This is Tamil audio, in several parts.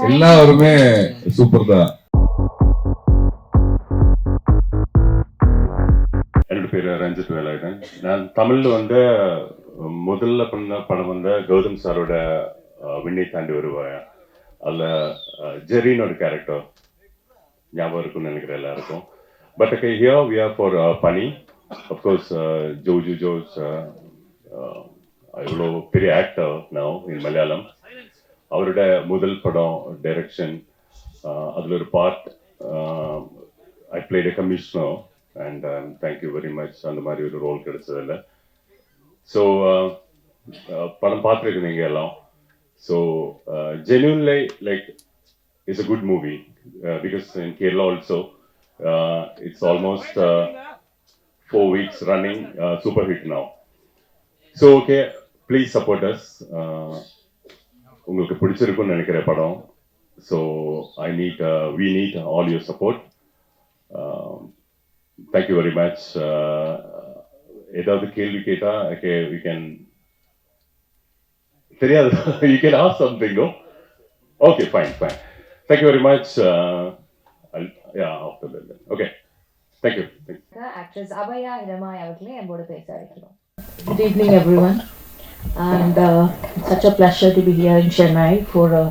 எல்லாருமே சூப்பர் தான். என்னோட பேர் ரஞ்சித் வேலாயுதன். நான் தமிழில் முதல்ல பண்ண படம் கௌதம் சாரோட விண்ணை தாண்டி வருவாய். அதில் ஜெரின்னு ஒரு கேரக்டர் ஞாபகம் இருக்குன்னு நினைக்கிறேன் எல்லாருக்கும். But here we are for fun. Of course Joju Jose இவ்வளோ பெரிய ஆக்டர் நவ் இன் மலையாளம். அவரோட முதல் படம் டைரக்ஷன், அதில் ஒரு part I plate a commissioner and thank you very much. அந்த மாதிரி ஒரு ரோல் கிடைச்சதில்ல. ஸோ படம் பார்த்துருக்கு நீங்கள் எல்லாம். So genuinely like it's a good movie because in Kerala also it's almost 4 weeks running, super hit now. So okay, please support us. உங்களுக்கு பிடிச்சிருக்குன்னு நினைக்கிற படம். So we need all your support. Thank you very much. ஏதாவது கேள்வி கேட்டா okay we can தெரியாது you can ask something, no? Okay, fine. Thank you very much. Yeah, after that. Okay. Thank you. Actress Abhaya Hiramai அவர்களே நம்மோடு பேச இருக்கிறோம். Good evening everyone, and it's such a pleasure to be here in Chennai for a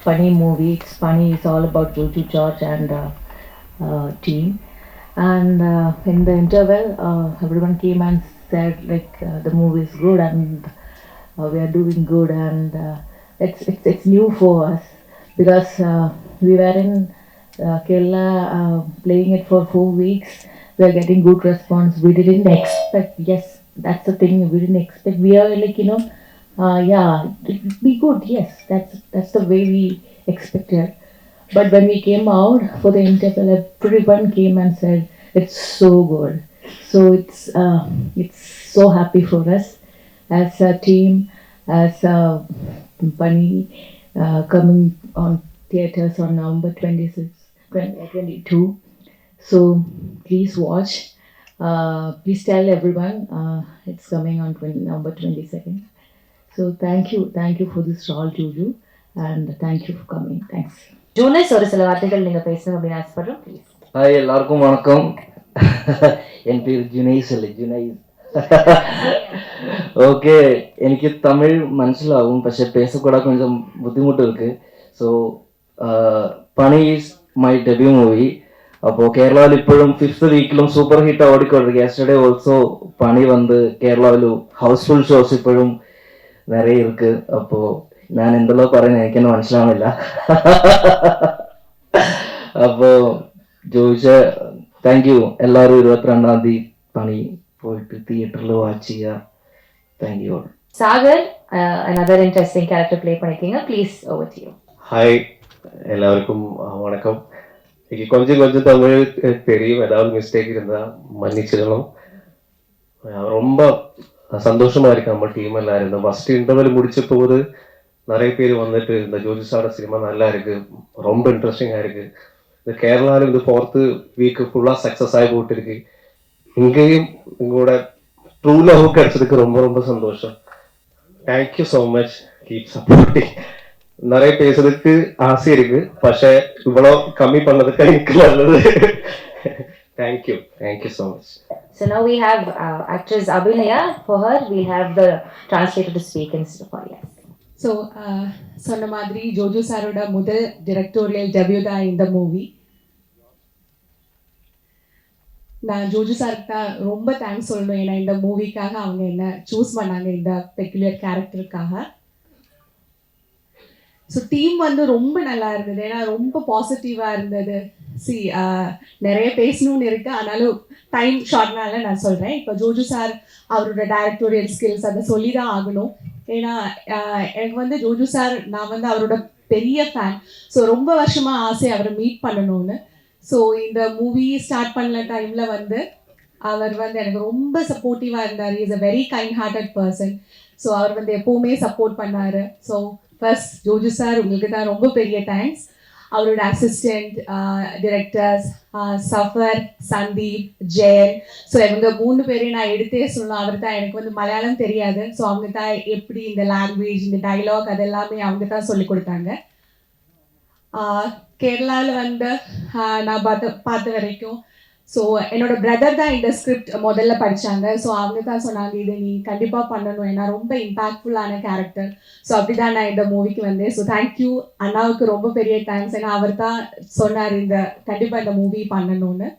funny movie. It's funny. It's all about Joju George and team. And in the interval, everyone came and said like the movie is good and we are doing good, and it's new for us because we were in Kerala playing it for 4 weeks. We are getting good response. We didn't expect. Yes, that's the thing. We didn't expect. We are like yeah, it'll be good. Yes, that's the way we expected. But when we came out for the interval, everyone came and said it's so good. So it's so happy for us as a team, as Bunny coming on theatres on November 22. So please watch. Please tell everyone it's coming on November 22nd. So thank you for this role, Juju, and thank you for coming. Thanks. ஜூனஸ் ஒரு சில வார்த்தைகள் நீங்கள் பேசணும் அப்படின்னு ஆசைப்படுறோம், ப்ளீஸ். ஹாய், எல்லாருக்கும் வணக்கம். என் பேர் ஜுனைஸ் இல்லை, ജുനൈസ്. ഓക്കെ, എനിക്ക് തമിഴ് മനസ്സിലാവും, പക്ഷെ പേസക്കൂടെ കൊഞ്ചം ബുദ്ധിമുട്ട് ഇருக்கு. So Pani is my debut movie. അപ്പോൾ കേരളയിൽ ഇപ്പോഴും 5th വീക്കിലും സൂപ്പർ ഹിറ്റ് ഓടിക്കൊണ്ടിരിക്കുക. യെസ്റ്റർഡേ ഓൾസോ പണി കേരളയിൽ ഹൗസ്ഫുൾ ഷോസ് ഇപ്പോഴും നിറയെ ഇருக்கு. അപ്പോൾ ഞാൻ എന്തെല്ലോ പറയുന്നത് എനിക്കെന്നെ മനസ്സിലാവുന്നില്ല. അപ്പോൾ ചോദിച്ച താങ്ക് യു. എല്ലാവരും 22-ാം തീയതി പണി പോയിട്ട് തിയേറ്ററിൽ വാച്ച് ചെയ്യുക. Thank you. Sagar, another interesting character play பண்ணிருக்கீங்க, please over to you. Hi, எல்லாருக்கும் வணக்கம். இன்னைக்கு கொஞ்சம் தமிழ் தெரியும், ஏதாவது மிஸ்டேக் இருந்தால் மன்னிச்சிடணும். ரொம்ப சந்தோஷமா இருக்கு நம்ம டீம் எல்லாரும். இந்த ஃபர்ஸ்ட் இன்டர்வல் முடிச்ச போது நிறைய பேர் இந்த ஜோஜு சாரோட சினிமா நல்லா இருக்கு, ரொம்ப இன்ட்ரெஸ்டிங்காக இருக்கு. இந்த கேரளாவில் இந்த 4th வீக் ஃபுல்லாக சக்ஸஸ் ஆகி போட்டுருக்கு. இங்கேயும் உங்களோட ட்ரூ லவ் கிடைச்சதுக்கு ரொம்ப ரொம்ப சந்தோஷம். Thank you so much. Keep supporting. நிறைய பேசுறதுக்கு ஆசை இருக்கு, പക്ഷേ இவ்வளோ கம்மி பண்ணதுக்கு எனக்கு நல்லது. Thank you so much. So now we have actress Abhinaya. For her, we have the translator to speak instead of audience. So சொன்ன மாதிரி ஜோஜு சாரோட முதல் டிரெக்டோரியல் டெபியூ தான் இந்த மூவி. நான் ஜோஜு சாருக்கு தான் ரொம்ப தேங்க்ஸ் சொல்லணும். ஏன்னா இந்த மூவிக்காக அவங்க என்ன சூஸ் பண்ணாங்க, இந்த பெக்குலியர் கேரக்டருக்காக. ஸோ டீம் ரொம்ப நல்லா இருந்தது, ஏன்னா ரொம்ப பாசிட்டிவாக இருந்தது. நிறைய பேசணும்னு இருக்கு, ஆனாலும் டைம் ஷார்ட்னால நான் சொல்கிறேன். இப்போ ஜோஜு சார் அவரோட டைரக்டோரியல் ஸ்கில்ஸ் அதை சொல்லி தான் ஆகணும். ஏன்னா எனக்கு ஜோஜு சார், நான் அவரோட பெரிய ஃபேன். ஸோ ரொம்ப வருஷமாக ஆசை அவரை மீட் பண்ணணும்னு. ஸோ இந்த மூவி ஸ்டார்ட் பண்ண டைமில் அவர் எனக்கு ரொம்ப சப்போர்ட்டிவாக இருந்தார். Is a very kind hearted person. So அவர் எப்போவுமே சப்போர்ட் பண்ணார். ஸோ ஃபர்ஸ்ட் ஜோஜு சார் உங்களுக்கு தான் ரொம்ப பெரிய தேங்க்ஸ். அவரோட assistant directors Safar, Sandeep, Jayan. So இவங்க 3 பேரையும் நான் எடுத்தே சொல்லலாம். அவர் தான் எனக்கு வந்து மலையாளம் தெரியாது. ஸோ அவங்க தான் எப்படி இந்த லாங்குவேஜ், இந்த டைலாக் அதெல்லாமே அவங்க தான் சொல்லி கொடுத்தாங்க. கேரளாவில் வந்து நான் பார்த்த வரைக்கும் ஸோ என்னோட பிரதர் தான் இந்த ஸ்கிரிப்ட் முதல்ல படித்தாங்க. ஸோ அவங்க தான் சொன்னாங்க இதை நீ கண்டிப்பாக பண்ணணும், ஏன்னா ரொம்ப இம்பாக்ட்ஃபுல்லான கேரக்டர். ஸோ அப்படி தான் நான் இந்த மூவிக்கு வந்தேன். ஸோ தேங்க்யூ அண்ணாவுக்கு ரொம்ப பெரிய தேங்க்ஸ். ஏன்னா அவர் தான் சொன்னார் கண்டிப்பாக இந்த மூவி பண்ணணும்னு.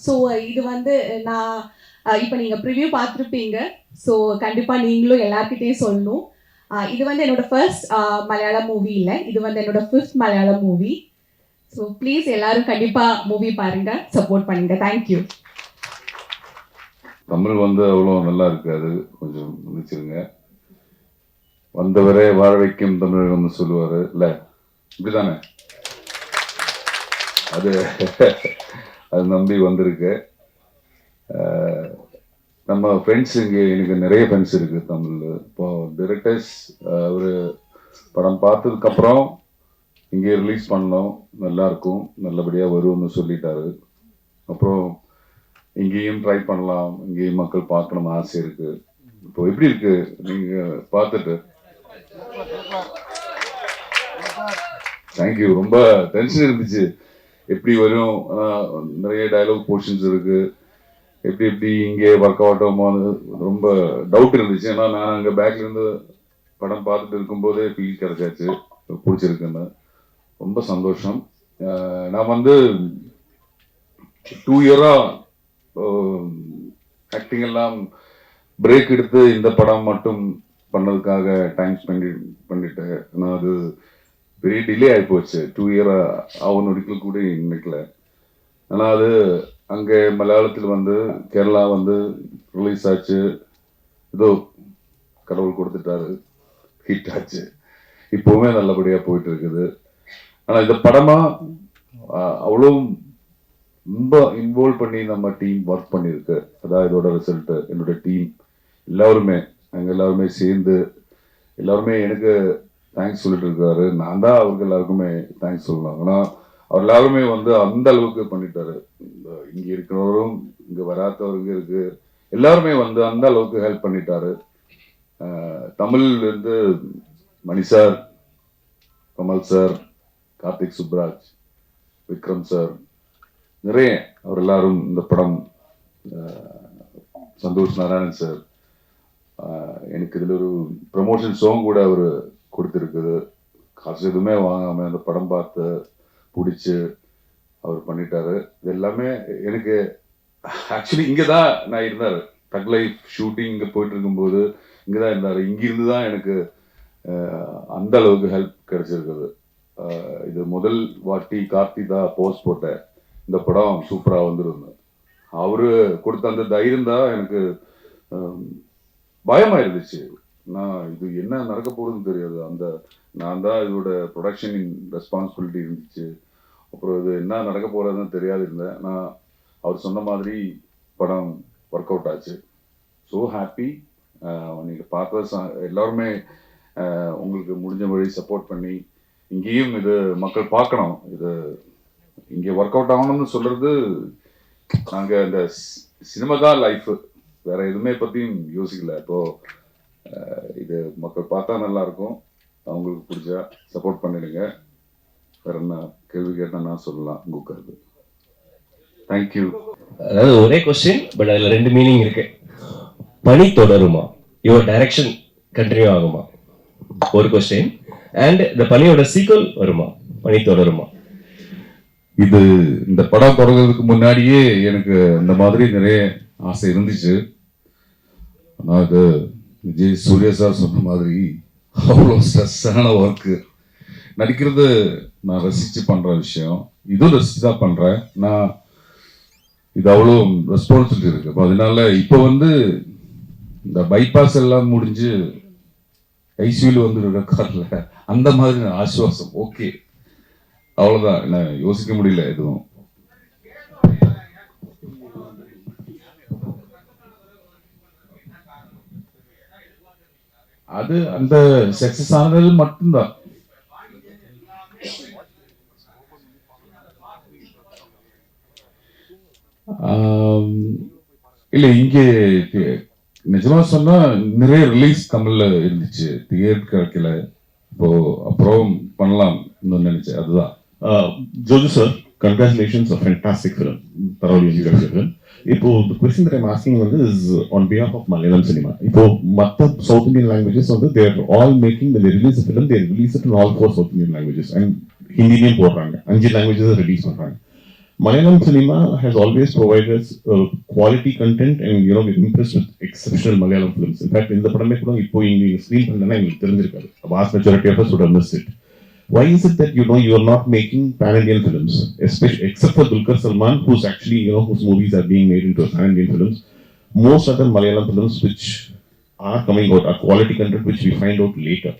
ஸோ இது வந்து நான் இப்போ நீங்கள் ப்ரிவ்யூ பார்த்துருப்பீங்க. ஸோ கண்டிப்பாக நீங்களும் எல்லார்கிட்டையும் சொல்லணும். இது வந்து என்னோட ஃபர்ஸ்ட் மலையாளம் மூவி இல்லை, இது வந்து என்னோட 5th Malayalam movie. So please எல்லாரும் கண்டிப்பாக மூவி பாருங்க, சப்போர்ட் பண்ணுங்க. தேங்க்யூ. தமிழ் வந்து அவ்வளோ நல்லா இருக்கு, அது கொஞ்சம் நினைச்சிருங்க. வந்தவரே வாழ வைக்கும் தமிழ் சொல்லுவாரு இல்ல, இப்படிதானே? அது அது நம்பி வந்திருக்கு. நம்ம ஃப்ரெண்ட்ஸ் இங்கே எனக்கு நிறைய ஃப்ரெண்ட்ஸ் இருக்கு தமிழில். இப்போ டிரெக்டர்ஸ் ஒரு படம் பார்த்ததுக்கப்புறம் இங்கே ரிலீஸ் பண்ணோம், நல்லா இருக்கும், நல்லபடியாக வரும்னு சொல்லிட்டாரு. அப்புறம் இங்கேயும் ட்ரை பண்ணலாம், இங்கேயும் மக்கள் பார்க்கணும் ஆசை இருக்கு. இப்போ எப்படி இருக்கு நீங்க பார்த்துட்டு? தேங்க்யூ. ரொம்ப டென்ஷன் இருந்துச்சு எப்படி வரும், நிறைய டயலாக் போர்ஷன்ஸ் இருக்கு, எப்படி இங்கே ஒர்க் அவுட் ஆகும்போது ரொம்ப டவுட் இருந்துச்சு. ஏன்னா நான் அங்கே பேக்ல இருந்து படம் பார்த்துட்டு இருக்கும்போதே ஃபீல் கிடைச்சாச்சு பிடிச்சிருக்குன்னு. ரொம்ப சந்தோஷம். நான் வந்து 2 இயரா ஆக்டிங் எல்லாம் பிரேக் எடுத்து இந்த படம் மட்டும் பண்ணதுக்காக டைம் பண்ணிட்டேன். ஆனால் அது பெரிய டிலே ஆகி போச்சு. 2 இயரா அவன் நொடிக்கல் கூட நினைக்கல. ஆனால் அது அங்கே மலையாளத்தில் வந்து கேரளா வந்து ரிலீஸ் ஆச்சு, ஏதோ கடவுள் கொடுத்துட்டாரு, ஹிட் ஆச்சு, இப்போவுமே நல்லபடியாக போயிட்டு இருக்குது. ஆனால் இந்த படமா அவ்வளோ ரொம்ப இன்வால்வ் பண்ணி நம்ம டீம் ஒர்க் பண்ணியிருக்கு. அதான் இதோட ரிசல்ட்டு. என்னோட டீம் எல்லாருமே, நாங்கள் எல்லாருமே சேர்ந்து எல்லாருமே எனக்கு தேங்க்ஸ் சொல்லிட்டு இருக்காரு. நான் தான் அவருக்கு எல்லாருக்குமே தேங்க்ஸ் சொல்லலாம். ஆனால் அவர் எல்லாருமே வந்து அந்த அளவுக்கு பண்ணிட்டாரு. இங்கே இருக்கிறவரும் இங்கே வராதவருங்க இருக்கு, எல்லாருமே வந்து அந்த அளவுக்கு ஹெல்ப் பண்ணிட்டாரு. தமிழ்ல இருந்து Mani sir, Kamal sir, Karthik Subbaraj, Vikram sir, நிறைய அவர் எல்லாரும் இந்த படம், சந்தோஷ் நாராயணன் சார், எனக்கு இதில் ஒரு ப்ரமோஷன் சாங் கூட அவர் கொடுத்துருக்குது. காசு எதுவுமே வாங்காமல் அந்த படம் பார்த்து பிடிச்சி அவர் பண்ணிட்டாரு. இது எல்லாமே எனக்கு ஆக்சுவலி இங்கே தான் நான் இருந்தார். தக் லைஃப் ஷூட்டிங் இங்கே போயிட்டு இருக்கும்போது இங்கே தான் இருந்தார். இங்கிருந்து தான் எனக்கு அந்த அளவுக்கு ஹெல்ப் கிடைச்சிருக்குது. இது முதல் வாட்டி கார்த்தி தான் போஸ்ட் போட்டேன், இந்த படம் சூப்பராக வந்துருந்தேன். அவரு கொடுத்த அந்த தைரியம் தான் எனக்கு பயமாக இருந்துச்சு. நான் இது என்ன நடக்க போகுதுன்னு தெரியாது. நான் தான் இதோட ப்ரொடக்ஷன் ரெஸ்பான்சிபிலிட்டி இருந்துச்சு. அப்புறம் இது என்ன நடக்க போகிறதுன்னு தெரியாது இருந்தேன். நான் அவர் சொன்ன மாதிரி படம் ஒர்க் அவுட் ஆச்சு. So happy. நீங்கள் பார்த்த எல்லாருமே உங்களுக்கு முடிஞ்ச வழி சப்போர்ட் பண்ணி இங்கேயும் இது மக்கள் பார்க்கணும். இது இங்கே ஒர்க் அவுட் ஆகணும்னு சொல்கிறது, நாங்கள் இந்த சினிமா தான் லைஃபு, வேற எதுவுமே பற்றியும் யோசிக்கல. இப்போது இது மக்கள் பார்த்தா நல்லாயிருக்கும், அவங்களுக்கு பிடிச்சா சப்போர்ட் பண்ணிடுங்க. வேற என்ன கேள்வி கேட்டால் நான் சொல்லலாம் உங்க கருத்து. தேங்க்யூ. அதாவது ஒரே கொஸ்டின், பட் அதில் 2 மீனிங் இருக்கு. பணி தொடருமா, யுவர் டைரக்ஷன் கண்டினியூ ஆகுமா, ஒரு கொஸ்டின். அண்ட் இந்த பணியோட சீக்வல் வருமா, பணி தொடருமா? இது இந்த படம் தொடங்குறதுக்கு முன்னாடியே எனக்கு இந்த மாதிரி நிறைய ஆசை இருந்துச்சு. ஆனால் அது விஜய் சூர்யா சார் சொன்ன மாதிரி அவ்வளோ ஸ்ட்ரெஸ்ஸான ஒர்க்கு. நடிக்கிறது நான் ரசித்து பண்ணுற விஷயம், இதுவும் ரசித்து தான் பண்ணுறேன். நான் இது அவ்வளோ ரெஸ்பான்சிபிலிட்டி இருக்கு. அப்போ அதனால இப்போ வந்து இந்த பைபாஸ் எல்லாம் முடிஞ்சு ஐசியூவில் வந்து கார்ல அந்த மாதிரி ஆசுவாசம். ஓகே, அவ்வளோதான். என்ன யோசிக்க முடியல எதுவும். அது அந்த சக்சஸ் ஆனது மட்டும்தான். இல்லை, இங்கே நிஜமா சொன்னா நிறைய ரிலீஸ் தமிழ்ல இருந்துச்சு, தியேட்டர் கிடைக்கல. இப்போ அப்புறம் பண்ணலாம் நினைச்சேன், அதுதான். Jojo sir, congratulations, a fantastic film. Thoroughly enjoyed the film. இப்போ the question that I'm asking is on behalf of Malayalam cinema. இப்போ மற்ற South Indian languages they are all making, when they release a film, they release it in all 4 South Indian languages and ஹிந்திலையும் போடுறாங்க, 5 languages ரிலீஸ் பண்றாங்க. Malayalam cinema has always provided quality content and we're impressed with exceptional Malayalam films. In fact, இந்த படமே கூட இப்போ இங்க ஸ்க்ரீன் பண்ணலன்னா எங்களுக்கு தெரிஞ்சிருக்காது. Vast majority of us would have missed it. Why is it that you are not making pan-Indian films, especially except for Dulquer Salman, who's actually whose movies are being made into pan-Indian films? Most other Malayalam films which are coming out are quality content which we find out later.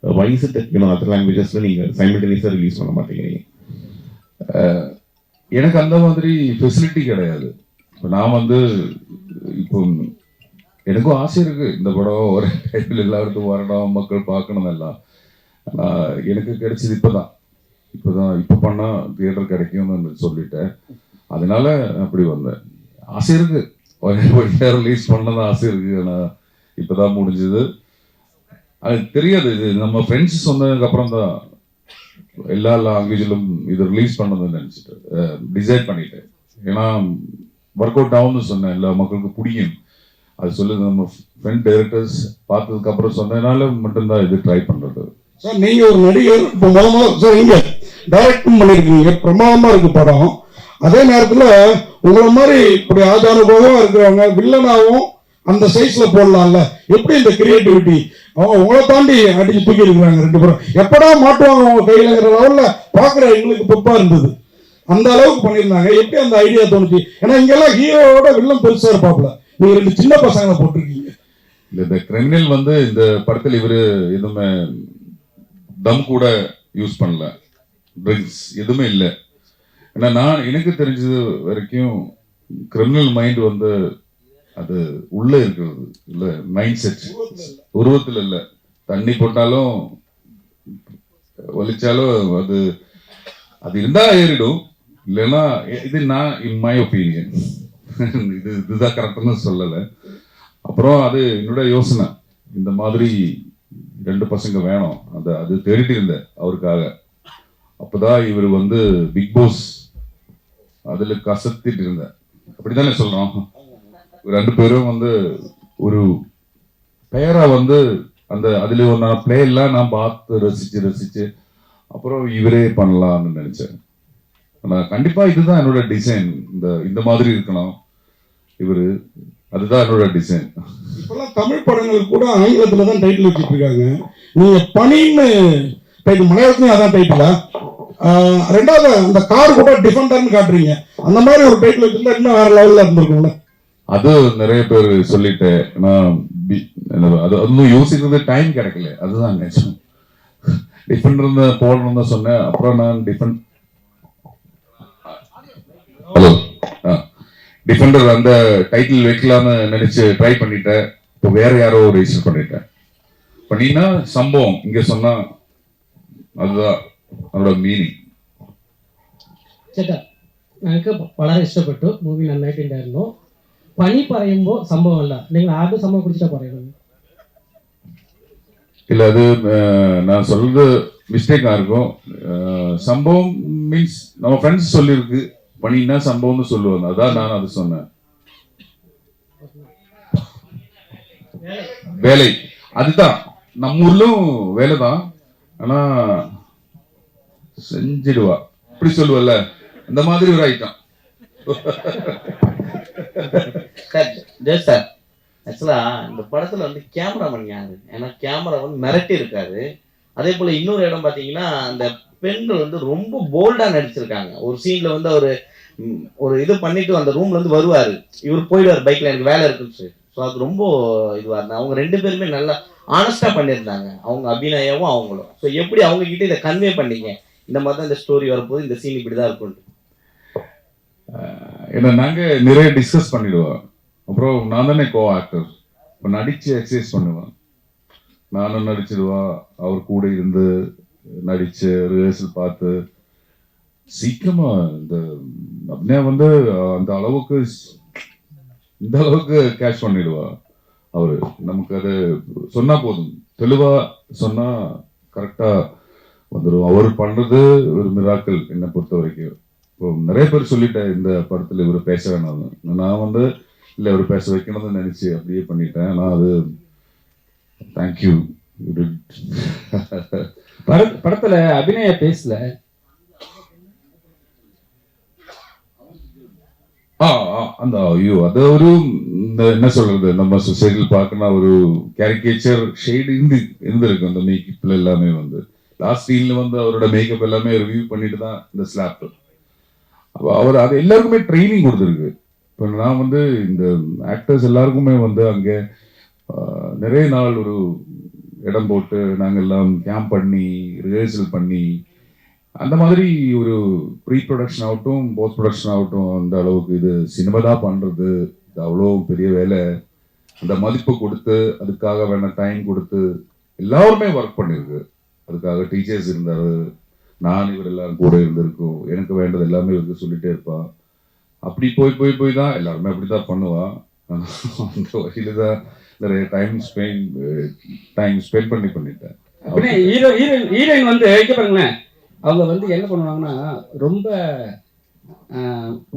Why is it that other languages நீங்க simultaneously release பண்ண மாட்டேங்கிறீங்க? எனக்கு அந்த மாதிரி ஃபெசிலிட்டி கிடையாது. இப்போ நான் இப்போ எனக்கும் ஆசை இருக்கு, இந்த படம் ஒரு டைப்பில் எல்லாருக்கும் வரணும், மக்கள் பார்க்கணும் எல்லாம். எனக்கு கிடைச்சது இப்போ பண்ணால் தியேட்டர் கிடைக்கும்னு சொல்லிட்டேன். அதனால அப்படி வந்தேன். ஆசை இருக்கு, ஒரு ரிலீஸ் பண்ணதான் ஆசை இருக்கு. ஆனால் இப்போதான் முடிஞ்சது. அது தெரியாது, இது நம்ம ஃப்ரெண்ட்ஸ் சொன்னதுக்கு அப்புறம் தான் எல்லா லாங்குவேஜிலும் இது ரிலீஸ் பண்ணதுன்னு நினச்சிட்டு டிசைட் பண்ணிட்டேன். ஏன்னா ஒர்க் அவுட் ஆகும்னு சொன்னேன், எல்லா மக்களுக்கு பிடிக்கும் அது சொல்லுது. நம்ம ஃப்ரெண்ட் டைரக்டர்ஸ் பார்த்ததுக்கு அப்புறம் சொன்னதுனால மட்டும்தான் இது ட்ரை பண்ணுறது. சார், நீங்க ஒரு நடிகர், இப்போ முதல்ல சார் இங்க டைரக்டும் பண்ணிருக்கீங்க, பிரமாதமா இருக்கு படம். அதே நேரத்துல உங்களை மாதிரி இப்படி ஆதாரபோகமா இருக்கிறவங்க வில்லனாவும் அந்த சைஸ்ல போடலாம்ல, எப்படி இந்த கிரியேட்டிவிட்டி? அவங்க உங்களை தாண்டி அடிச்சு தூக்கி இருக்கிறாங்க 2 பேரும். எப்படா மாட்டுவாங்க அவங்க கையிலங்கிற லெவல்ல பாக்குற எங்களுக்கு பெப்பா இருந்தது. அந்த அளவுக்கு பண்ணியிருந்தாங்க. எப்படி அந்த ஐடியா தோணுச்சு? ஏன்னா இங்கெல்லாம் ஹீரோவோட வில்லன் பெருசா இருப்பாப்ல, நீங்க 2 சின்ன பசங்களை போட்டிருக்கீங்க. இந்த கிரிமினல் இந்த படத்தில் இவரு எதுவுமே தம் கூட யூஸ் பண்ணல, ட்ரிங்க்ஸ் எதுவுமே இல்லை. ஏன்னா எனக்கு தெரிஞ்சது வரைக்கும் கிரிமினல் மைண்ட் அது உள்ள இருக்கிறது இல்ல, மைண்ட் செட் உருவத்தில் இல்லை. தண்ணி போட்டாலும் வலிச்சாலும் அது இருந்தா ஏறிடும், இல்லைன்னா இது நான் இன் மை ஒப்பீனியன் இதுதான் கரெக்டுன்னு சொல்லலை. அப்புறம் அது என்னோட யோசனை, இந்த மாதிரி 2 பசங்க வேணும், அது தேடிட்டு இருந்தேன் அவருக்காக. அப்பதான் இவர் பிக் பாஸ் அதுல கசத்திட்டு இருந்தேன், அப்படித்தானே சொல்றோம். 2 பேரும் ஒரு பெயரா அதுல நான் பிளே எல்லாம் நான் பார்த்து ரசிச்சு அப்புறம் இவரே பண்ணலாம்னு நினைச்சேன். ஆனா கண்டிப்பா இதுதான் என்னோட டிசைன், இந்த மாதிரி இருக்கணும் இவரு, அதுதான் என்னோட டிசைன். இப்பெல்லாம் தமிழ் படங்களுக்கு கூட ஆங்கிலத்துல தான் டைட்டில் வச்சுட்டு இருக்காங்க. நீங்க பணின்னு டைட்டில், மலையாளத்துலயும் அதான் டைட்டிலா? 2வது அந்த கார் கூட டிஃபெண்டர்னு காட்டுறீங்க, அந்த மாதிரி ஒரு டைட்டில் வச்சிருந்தா இன்னும் வேற லெவல்ல இருந்திருக்கும்ல. அது நிறைய பேர் சொல்லிட்டேன், அது இன்னும் யோசிக்கிறது டைம் கிடைக்கல, அதுதான் நினைச்சேன். டிஃபெண்டர் போடணும் தான் சொன்னேன். அப்புறம் நான் டிஃபெண்டர் அந்த டைட்டில் வைக்கலாம்னு நினைச்சு ட்ரை பண்ணிட்டேன். இப்போ வேற யாரோ ரெஜிஸ்டர் பண்ணினா சம்பவம் இங்க சொன்னா அதுதான் அதோட மீனிங். ചേട്ടാ, ഞങ്ങൾക്ക് വളരെ ഇഷ്ടപ്പെട്ടു മൂവി, നന്നായിട്ടുണ്ടായിരുന്നു. പണി പറയുമ്പോൾ സംഭവമല്ല, നിങ്ങൾ ആരുടെ സംഭവം കുറിച്ചാ പറയുന്നത്? இல்ல, அது நான் சொல்றது மிஸ்டேக்கா இருக்கும். சம்பவம் மீன்ஸ் நம்ம ஃப்ரெண்ட்ஸ் சொல்லியிருக்கு, பண்ணினா சம்பவம்னு சொல்லுவாங்க, அதான் நான் அது சொன்னேன். வேலை அதுதான், நம்ம ஊர்லும் வேலை தான், ஆனா செஞ்சிடுவா இப்படி சொல்லுவல்ல, அந்த மாதிரி ஒரு ஐட்டம். சார், ஆக்சுவலா இந்த படத்துல கேமராமேன் யாரு? ஏன்னா கேமரா மிரட்டி இருக்காரு. அதே போல இன்னொரு இடம் பாத்தீங்கன்னா அந்த பெண்கள் ரொம்ப போல்டா நடிச்சிருக்காங்க. ஒரு சீன்ல ஒரு இது பண்ணிட்டு அந்த ரூம்ல வருவாரு, இவர் போயிடுவார் பைக்ல, எனக்கு வேலை இருக்குன்னு. ஸோ அது ரொம்ப இதுவா இருந்தா. அவங்க 2 பேருமே நல்லா ஆனஸ்டா பண்ணியிருந்தாங்க, அவங்க அபிநயாவும் அவங்களும். ஸோ எப்படி அவங்க கிட்ட இதை கன்வே பண்ணீங்க, இந்த மாதிரி தான் இந்த ஸ்டோரி வரப்போது, இந்த சீன் இப்படிதான் இருக்கும்? ஏன்னா நாங்க நிறைய டிஸ்கஸ் பண்ணிடுவோம். அப்புறம் நான் தானே கோ ஆக்டர், இப்போ நடிச்சு எக்ஸசைஸ் பண்ணுவேன். நானும் நடிச்சிடுவா, அவர் கூட இருந்து நடிச்சு ரிஹர்சல் பார்த்து சீக்கிரமா இந்த அபிநயா வந்து அந்த அளவுக்கு இந்த அளவுக்கு கேட்ச் பண்ணிடுவா அவரு. நமக்கு அது சொன்னா போதும், தெளிவா சொன்னா கரெக்டா வந்துடும். அவர் பண்றது ஒரு மிராக்கள் என்னை பொறுத்த வரைக்கும். இப்போ நிறைய பேர் சொல்லிட்டேன் இந்த படத்துல இவர் பேச வேணாம், நான் வந்து இல்லை இவர் பேச வைக்கணும்னு நினைச்சு அப்படியே பண்ணிட்டேன். நான் அது தேங்க்யூ. படத்துல அபிநயா பேசல. அந்த ஐயோ அது ஒரு என்ன சொல்றது, நம்ம சொசைட்டியில் பார்க்கணும் ஒரு கேரிகேச்சர் ஷேடு இருந்திருக்கு அந்த மேக்கப்ல எல்லாமே. வந்து லாஸ்ட் சீன்ல வந்து அவரோட மேக்கப் எல்லாமே ரிவ்யூ பண்ணிட்டு தான் இந்த ஸ்லாப். அப்போ அவர் அது எல்லாருக்குமே ட்ரைனிங் கொடுத்துருக்கு. இப்போ நான் வந்து இந்த ஆக்டர்ஸ் எல்லாருக்குமே வந்து அங்கே நிறைய நாள் ஒரு இடம் போட்டு நாங்கள் எல்லாம் கேம்ப் பண்ணி ரிஹர்சல் பண்ணி அந்த மாதிரி ஒரு ப்ரீ ப்ரொடக்ஷன் ஆகட்டும் போஸ்ட் ப்ரொடக்ஷன் ஆகட்டும் அந்த அளவுக்கு இது சினிமா தான் பண்ணுறது. இது அவ்வளோ பெரிய வேலை. அந்த மதிப்பு கொடுத்து அதுக்காக வேணா டைம் கொடுத்து எல்லாருமே ஒர்க் பண்ணியிருக்கு. அதுக்காக டீச்சர்ஸ் இருந்தார், நான் இவர் எல்லாரும் கூட இருந்திருக்கோம். எனக்கு வேண்டது எல்லாமே இவருக்கு சொல்லிட்டே இருப்பான். அப்படி போய் போய் போய் தான் எல்லாருமே அப்படி தான் பண்ணுவான். அந்த வகையில் தான் நிறைய டைம் ஸ்பெண்ட் பண்ணிட்டேன். அப்படின்னா ஹீரோயின் வந்து இங்கே பாருங்களேன், அவங்க வந்து என்ன பண்ணுவாங்கன்னா ரொம்ப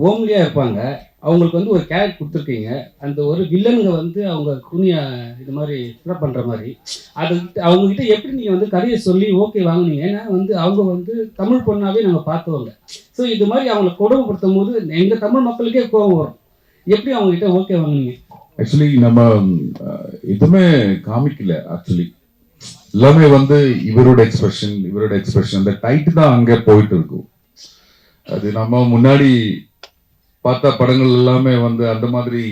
ஓம்லியாக இருப்பாங்க. அவங்களுக்கு வந்து ஒரு கேரக்டர் கொடுத்துருக்கீங்க. அந்த ஒரு வில்லனுங்க வந்து அவங்க துணியை இது மாதிரி ஃபில்அப் பண்ணுற மாதிரி அது அவங்ககிட்ட எப்படி நீங்கள் வந்து கதையை சொல்லி ஓகே வாங்கினீங்க? ஏன்னா வந்து அவங்க வந்து தமிழ் பொண்ணாவே நாங்கள் பார்த்துவாங்க. ஸோ இது மாதிரி அவங்களை கொடுமைப்படுத்தும் போது எங்கள் தமிழ் மக்களுக்கே கோபம் வரும். எப்படி அவங்ககிட்ட ஓகே வாங்கினீங்க? ஆக்சுவலி நம்ம எதுவுமே காமிக்கல. ஆக்சுவலி எல்லாமே வந்து இவரோட எக்ஸ்பிரஷன் அந்த டைட் தான் அங்கே போயிட்டு இருக்கும். அது நம்ம முன்னாடி பார்த்த படங்கள் எல்லாமே வந்து அந்த மாதிரி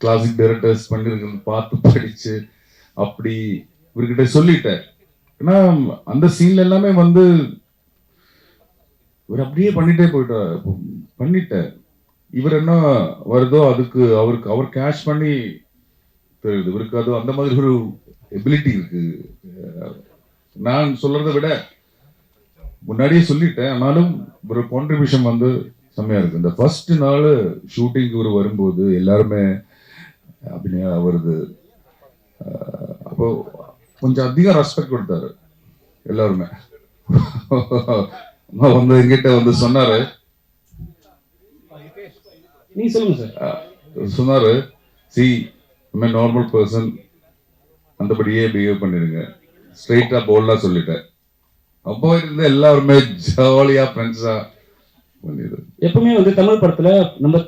கிளாசிக் டைரக்டர்ஸ் பண்ணிருக்கிறது பார்த்து படிச்சு அப்படி இவர்கிட்ட சொல்லிட்டேன். ஏன்னா அந்த சீன்ல எல்லாமே வந்து இவர் அப்படியே பண்ணிட்டேன். இவர் என்ன வருதோ அதுக்கு அவர் கேஷ் பண்ணி தெரியுது. இவருக்கு அது அந்த மாதிரி ஒரு எபிலிட்டி இருக்கு. நான் சொல்றதை விட முன்னாடியே சொல்லிட்டேன். ஆனாலும் ஒரு கான்ட்ரிபியூஷன் வந்து செம்மையா இருக்கு. இந்த ஃபர்ஸ்ட் நாள் ஷூட்டிங்க்கு ஒரு வரும்போது எல்லாருமே அபிநயா வருது, அப்போ கொஞ்சம் அதிகம் ரெஸ்பெக்ட் கொடுத்தாரு எல்லாருமே. வந்து எங்கிட்ட வந்து சொன்னாரு, நீங்க சொல்லுங்க சார். சொன்னாரு, சி நார்மல் பர்சன் அந்தபடியே பிஹேவ் பண்ணிருங்க, ஸ்ட்ரெயிட்டா போல்டா சொல்லிட்டேன். அப்போ இருந்து எல்லாருமே ஜாலியா ஃப்ரெண்ட்ஸா பண்ணிடு. எப்பவுமே வந்து தமிழ் படத்துல நம்ம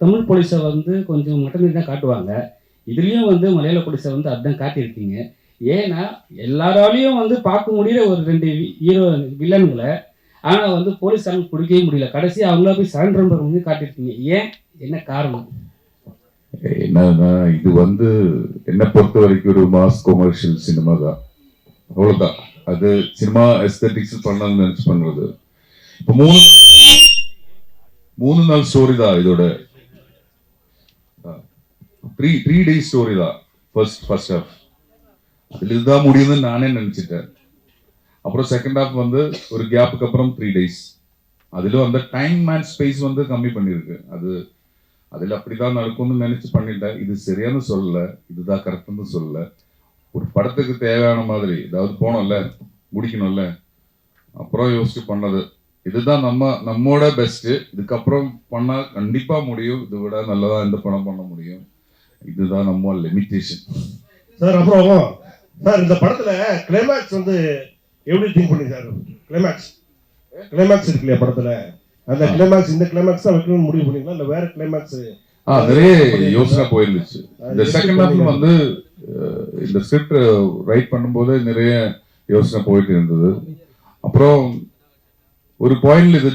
தமிழ் போலீஸை வந்து கொஞ்சம் மட்டன் தான் காட்டுவாங்க. இதுலயும் வந்து மலையாள போலீஸை வந்து அப்படிதான் காட்டியிருக்கீங்க. ஏன்னா எல்லாராலையும் வந்து பார்க்க முடியல ஒரு 2 ஹீரோ வில்லன்களை, ஆனா வந்து போலீஸாருக்கு பிடிக்கவே முடியல. கடைசி அவங்கள போய் சரண்டர் வந்து காட்டியிருக்கீங்க. ஏன், என்ன காரணம்? என்னன்னா இது வந்து என்னை பொறுத்த வரைக்கும் ஒரு மாஸ் கொமர்ஷியல் சினிமா தான், அவ்வளவுதான். அது சினிமா எஸ்தெட்டிக்ஸ் பண்ணணும்னு நினைச்சு பண்றது. இப்போ 3 நாள் ஸ்டோரி தான் இதோட. 3 days ஸ்டோரி தான் ஃபர்ஸ்ட் ஹாஃப். அதுல இதுதான் முடியுதுன்னு நானே நினைச்சிட்டேன். அப்புறம் செகண்ட் ஹாஃப் வந்து ஒரு கேப்புக்கு அப்புறம் 3 days. அதிலும் அந்த டைம் அண்ட் ஸ்பேஸ் வந்து கம்மி பண்ணியிருக்கு. அதில் அப்படிதான் நடக்கும்னு நினைச்சு பண்ணிட்டேன். இது சரியான சொல்லல, இதுதான் கரெக்டுன்னு சொல்லல. ஒரு படத்துக்கு தேவையான மாதிரி ஏதாவது போனோம்ல, முடிக்கணும்ல, அப்புறம் யோசிச்சு பண்ணது. இதுதான் நம்மோட பெஸ்ட். இதுக்கப்புறம் பண்ணா கண்டிப்பா முடியும், இதை விட நல்லதா எந்த படம் பண்ண முடியும். இதுதான் நம்ம லிமிட்டேஷன். சார் அப்புறம் சார் இந்த படத்துல கிளைமேக்ஸ் வந்து எப்படி திங்க் பண்ணி சார்? கிளைமேக்ஸ் இருக்கு இல்லையா படத்துல, அந்த கிளைமேக்ஸ் இந்த கிளைமேக்ஸ் தான் வைக்கணும்னு முடிவு பண்ணீங்களா இல்ல வேற கிளைமேக்ஸ்? நிறைய யோசனை போயிருந்துச்சு. இந்த செகண்ட் ஹாஃப்ல வந்து இந்த ஸ்கிரிப்ட் ரைட் பண்ணும்போது நிறைய யோசனை போயிட்டு இருந்தது. அப்புறம் ஒரு பாயிண்ட்ல இது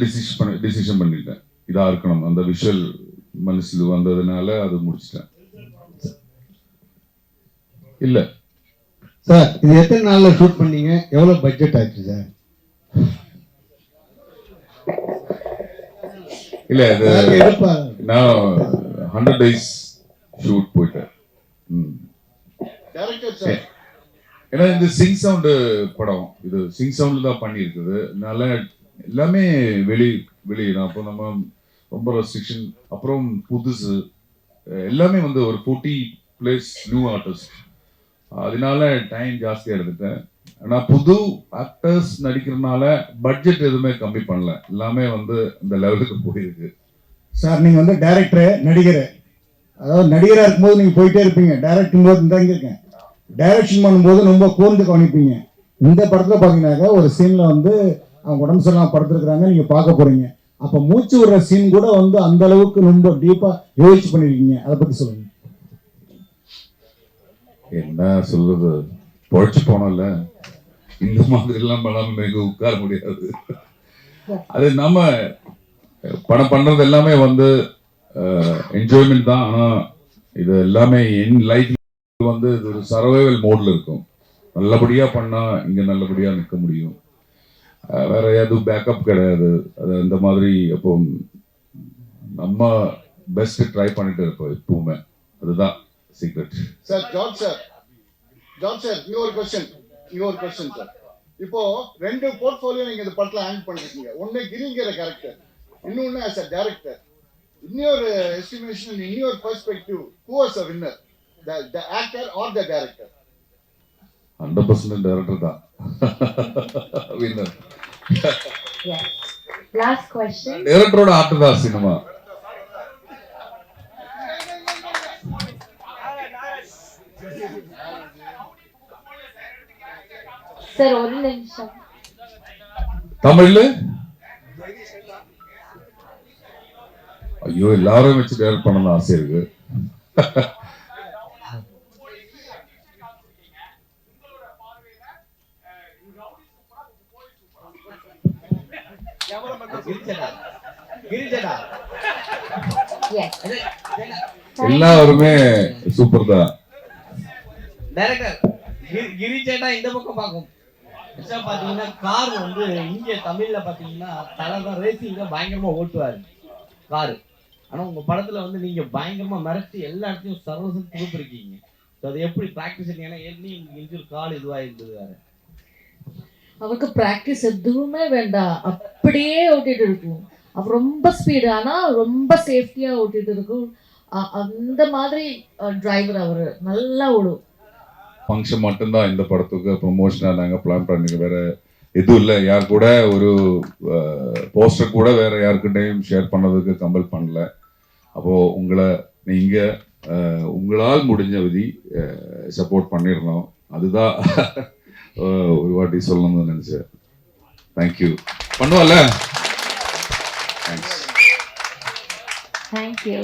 டிசிஷன் பண்ணிட்டேன், இதா இருக்கணும். அந்த விஷுவல் மனசுல வந்ததுனால அது முடிச்சிட்டேன். இல்ல சார் இது எத்தனை நாள்ல ஷூட் பண்ணீங்க? எவ்வளவு பட்ஜெட் ஆச்சு சார்? இல்ல இது நான் 100 days ஷூட் போயிட்டேன். ஏன்னா இந்த சிங் சவுண்டு படம், இது சிங் சவுண்டில் தான் பண்ணியிருக்குது. அதனால எல்லாமே வெளியிடும். அப்போ நம்ம ரொம்ப ரெஸ்ட்ரிக்ஷன், அப்புறம் புதுசு எல்லாமே வந்து ஒரு 40+ நியூ ஆர்டிஸ்ட், அதனால டைம் ஜாஸ்தியாக எடுத்துட்டேன். ஆனால் புது ஆக்டர்ஸ் நடிக்கிறதுனால பட்ஜெட் எதுவுமே கம்மி பண்ணல, எல்லாமே வந்து இந்த லெவலுக்கு போயிருக்கு. சார் நீங்கள் வந்து டைரக்டரு, நடிகர், அதாவது நடிகராக இருக்கும்போது நீங்கள் போயிட்டே இருப்பீங்க, டைரக்டும் போது இந்த இங்கே இருக்கேன், டைரக்ஷன் பண்ணும்போது ரொம்ப கூர்ந்து கவனிப்பீங்க. இந்த படத்தில் பார்த்தீங்கன்னாக்கா ஒரு சீனில் வந்து அவங்க உடம்பு சரியில்லாம படுத்துருக்குறாங்க, நீங்கள் பார்க்க போகிறீங்க. அப்போ மூச்சு விடுற சீன் கூட வந்து அந்த அளவுக்கு ரொம்ப டீப்பாக யோசிச்சு பண்ணியிருக்கீங்க, அதை பற்றி சொல்லுங்கள். என்ன சொல்றது, பொழைச்சு போனோம்ல, இந்த மாதிரிலாம் பண்ணாம உட்கார முடியாது. அது நம்ம படம் பண்றது எல்லாமே வந்து என்ஜாய்மெண்ட் தான். ஆனால் இது எல்லாமே என் லைஃப் வந்து இது ஒரு சர்வைவல் மோட்ல இருக்கும். நல்லபடியா பண்ணா இங்க நல்லபடியா நிற்க முடியும், வேற எதுவும் பேக்கப் கிடையாது. அது இந்த மாதிரி அப்போ நம்ம பெஸ்ட் ட்ரை பண்ணிட்டு இருப்போம் எப்பவுமே, அதுதான் சீக்ரெட். சார் ஜார்ஜ் சார் இங்க ஒரு கொஸ்டின் சார். இப்போ 2 போர்ட்ஃபோலியோ நீங்க இந்த படத்துல ஹேண்ட் பண்ணிருக்கீங்க. ஒன்னு கிரிங்கிற கேரக்டர், இன்னொன்னு as a director. இன்னொரு எஸ்டிமேஷன், இன்னொரு perspective, who was a winner, the actor or the director? 100% director தான் வின்னர். Last question. டைரக்டரோட ஆர்ட் தான் சினிமா. சார் ஒரு நிமிஷம். தமிழ்ல ஐயோ எல்லாரும் வச்சு டைரக்ட் பண்ணணும் ஆசை இருக்கு. எல்லாருமே சூப்பர் தான். டைரக்டர் கிரிச்சேட்டா இந்த பக்கம் பார்க்கும். பாத்தீங்கன்னா கார் வந்து இங்க தமிழ்ல பாத்தீங்கன்னா தலைவர் ரேசிங்க பயங்கரமா ஓட்டுவாரு காரு. ஆனா உங்க படத்துல வந்து நீங்க பயங்கரமா மிரட்டி எல்லா இடத்தையும் சர்வசம் கொடுத்துருக்கீங்க. அது எப்படி பிராக்டிஸ்? ஏன்னா ஏற்கனவே இன்ஜூர் கால் இதுவா இருந்தது வேற. அவருக்கு ப்ராக்டிஸ் எதுவுமே வேண்டாம், அப்படியே ஓட்டிட்டு இருக்கும். அவர் ரொம்ப ஸ்பீடு, ஆனால் ரொம்ப சேஃப்டியாக ஓட்டிட்டு இருக்கும். அந்த மாதிரி டிரைவர் அவர் நல்லா ஓடும். ஃபங்க்ஷன் மட்டும்தான் இந்த படத்துக்கு ப்ரொமோஷனாக நாங்கள் பிளான் பண்ணி, வேற எதுவும் இல்லை. யார் கூட ஒரு போஸ்டர் கூட வேற யாருக்கிட்டையும் ஷேர் பண்ணதுக்கு கம்பல் பண்ணல. அப்போது உங்களை நீங்கள் உங்களால் முடிஞ்ச விதி சப்போர்ட் பண்ணிடணும், அதுதான் ஒரு வாட்டி சொல்லணும்னு நினச்சேன். தேங்க்யூ. பண்ணுவோம்ல. தேங்க்ஸ். Thank you.